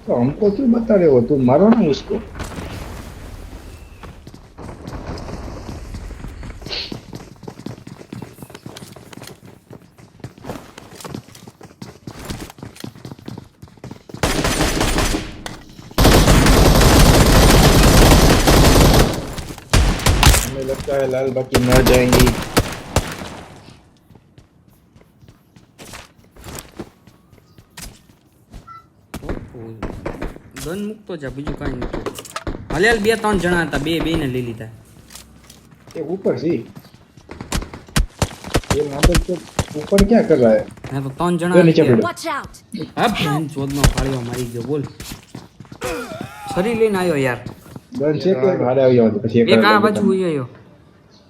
तो हमको क्यों बता रहे हो? तुम मारो ना उसको। हमें लगता है लाल बाकी मर जाएंगी। ગન મૂકતો જા, બીજું કાંઈ નથી. હાલ હાલ, 2-3 જણા હતા, બે ને લઈ લીધા. ये ऊपर सी, ये मादर तो ऊपर क्या कर रहा है? હા તો 3 जो જણા नीचे આવી ગયા. पड़ो। Watch out! હા બેન ચોદનો ફાળ્યો મારી ગયો, બોલ. છરી લઈને આવ્યો યાર. गन से के मारे આવી જાવ પછી એક આ બાજુ ઉઈ આવ્યો.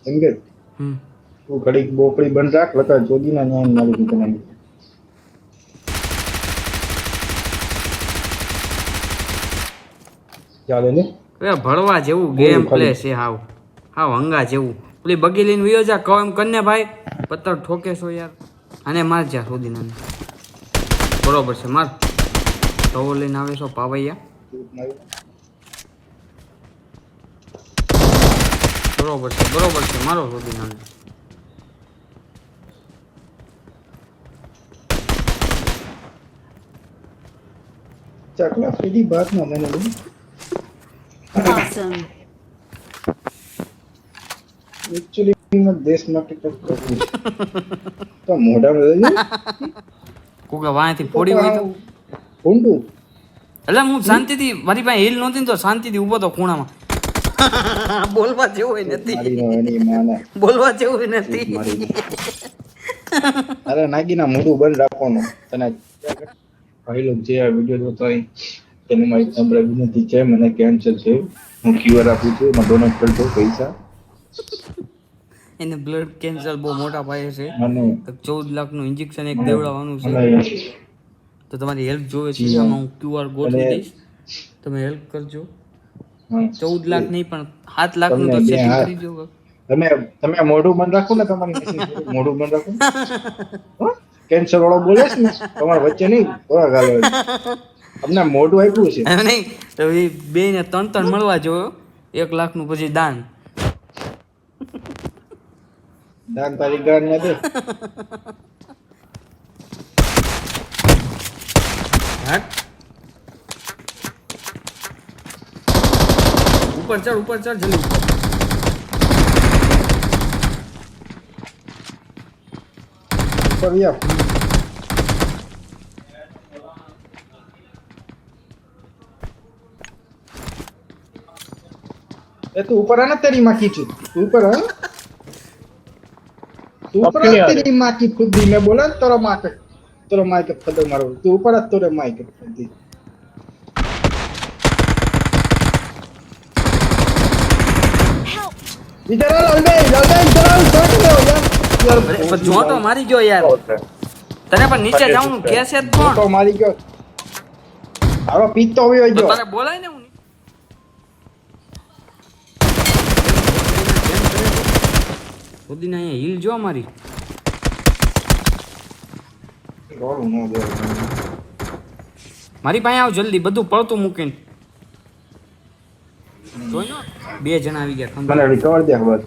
એમ કે હમ તું ઘડી બોકડી બંધ રાખ, લતા ચોદીના ન્યાય મારી દીધા. ચાલે ને એ ભળવા જેવું ગેમ પ્લે છે, હાવ હાવ હંગા જેવું. પેલી બગી લઈને વિયો જા, કહો એમ કને ભાઈ, પત્તર ઠોકે છો યાર. આને માર જા સોદીનાને. બરોબર છે, માર. તવો લઈને આવે છો પાવૈયા. બરોબર છે, મારો સોદીનાને. ચકલા ફેરી બાત ના મને બોલ. Awesome. एक्चुअली मैं देश માટે કર કરું તો મોઢામાં રહેજો. કોકે વાંથી ફોડી હોય તો ઊંડું એટલે હું શાંતિથી, મારી પાસે હિલ નહોતી ને તો શાંતિથી ઊભો તો ખૂણામાં. બોલવા જેવું નથી, મારી નો એની માને બોલવા જેવું નથી. મારી અરે નાગીના મોઢું બંધ રાખવાનું. તને ભાઈ લોક જે આ વિડિયો જોતો હોય તેને મારી નમ્ર વિનંતી છે, મને કેન્સર છે, હું ક્યુઆર આપું છું, મને ડોનેટ કરજો પૈસા. એને બ્લડ કેન્સર બહુ મોટા પાયે છે. અને 14 લાખનું ઇન્જેક્શન એક દેવડાવવાનું છે. તો તમારી હેલ્પ જોવે છે, આમાં હું QR ગોઠવી દઈશ, તમે હેલ્પ કરજો. 14 લાખ નહીં પણ 7 લાખનું તો સેટિંગ કરી દો. તમે મોઢું બંધ રાખો ને, તમારી મોઢું બંધ રાખો. કેન્સર વાળો બોલે છે ને તમારા વચ્ચે નહીં થોડા ગાલો અમને મોઢું આપ્યું છે એમ નહીં તો એ 2 ને 3 મળવા જોયો. 1 લાખનું પછી દાન. દાન તારી ગાન ના દે. હટ ઉપર ચડ જલ્દી ઉપર. ઉપર વ્યા એ તું ઉપર આ ને તેરી માં की તું ઉપર आ तू ऊपर आ तेरी माँ की खुदी मैं बोला तेरा माँ के फदर मारो तू ऊपर आ तेरे माँ के खुदी इधर आ जल्दी इधर आ छोड़ दो यार અરે જોટો મારી ગયો યાર. તને પણ નીચે જવાનું કે છે જ કોણ? તો મારી ગયો આરો પીતો હોય તો જો તારે બોલાય ને. હું ખુદીને અહીંયા હિલ જો મારી. રોલ નો દે મારી પાસે આવ જલ્દી, બધું પડતું મૂકીને. જોઈ લો 2 જણા આવી ગયા. મને રિકવર દે બસ.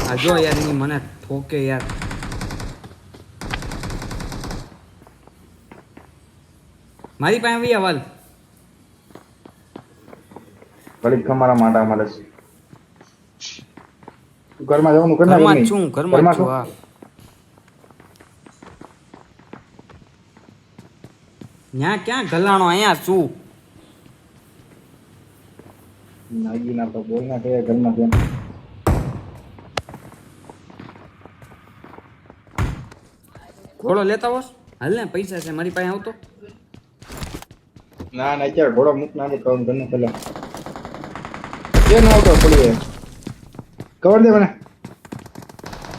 આ જો યાર એની મને ઠોકે યાર. મારી પાસે આવી વાલ. ઘડીક તમારા માટે અમારે ઘરમાં જવાનું કરના ઘરમાં જ છું. હા ન્યા ક્યાં ગલાણો, અહીંયા છું. નાગી ના તો બોલ ના કે ઘરમાં કેમ ઘોડો લેતા હોસ હાલ ને, પૈસા છે મારી પાસે. આવતો ના ના અત્યારે ઘોડો મૂક ના કામ ઘરનું પેલા કે ના આવતો પડી કવર દે મને.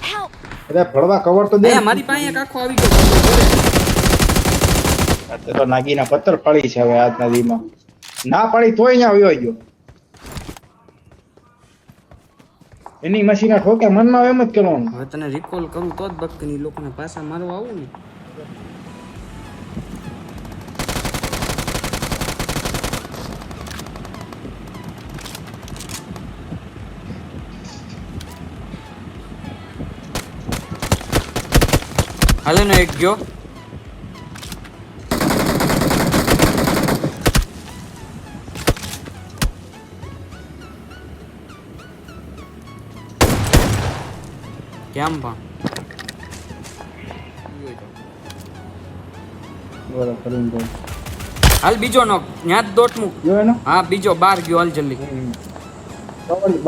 Help! અરે ફળવા કવર તો દે. મારી પાસે એક આખો આવી ગયો. અત્યારે તો નાગીના પત્તર પાડી છે હવે આજના દીમાં. ના પાડી તોય અહીંયા આવ્યો ગયો. એની મશીના ઠોકે મનમાં એમ જ કરવાનું. હવે તને રિકોલ કરું તો જ બકની લોકોને પાછા મારવા આવું ને. હાલે ને એક ગયો. કેમ પણ બરાબર કરીને તો હાલ બીજો નો ન્યા જ દોટ મૂક. જો એનો હા બીજો બાર ગયો હાલ જલ્દી.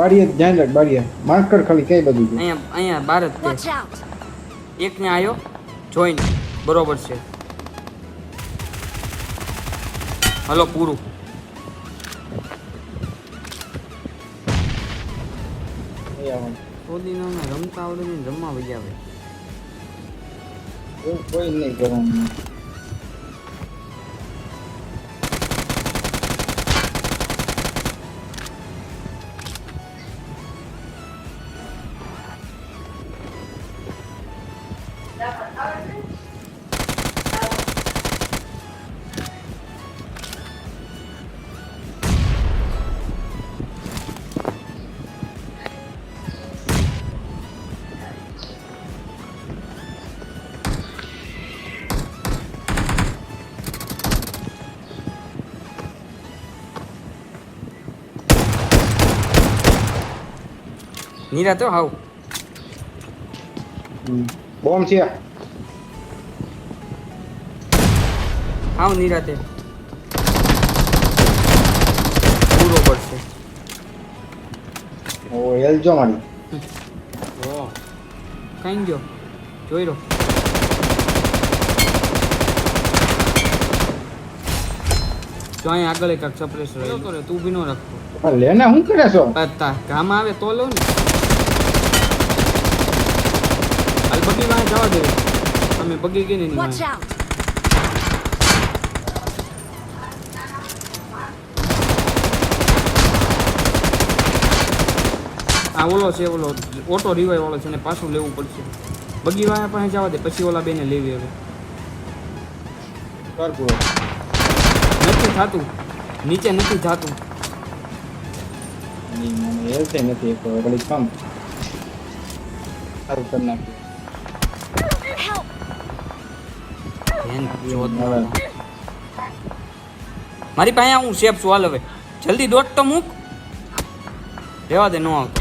બારીએ ધ્યાન રાખ બારીએ માર્કર ખાલી કઈ બધું છે અહીંયા અહીંયા બાર જ Watch તે out! એક ને આવ્યો જોઈન બરોબર છે. હલો પૂરું. નહીં આવવાનું. સોદીનાને રમતા આવડે ને રમવા વહી આવે. એવું કોઈ નહીં કરવાનું નીરા તો હાવ બોમ્બ છે હાવ નીરાતે પૂરો પડશે. ઓ હેલ જો મારી કઈ ગયો જોઈ લો. જો અહીં આગળ એક સપ્રેસર તો રે તું બી નો રાખતો. પણ લેને શું કરે છો તા કામ આવે તો લો ને. હાલ બગી વાંહે જવા દે. અમે બગી ગઈ ને એની Watch વાંહે. out! આ ઓલો છે ઓલો ઓટો રિવાઈવ વાળો છે ને પાછું લેવું પડશે. બગી વાંહે પાસે જવા દે પછી ઓલા બેને લેવી હવે. કર પૂરો નથી થાતું નીચે નથી થાતું. મને હેલ છે નથી એક વળી કામ સારું કરી નાખ્યું Help! ધ્યાન જોત મારી પાસે હું સેફ છું હાલ હવે જલ્દી દોટ તો મૂક. રહેવા દે નો આવતો.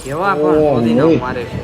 કેવા પણ ઓહ, ખોદીને ઓય. મારે છે.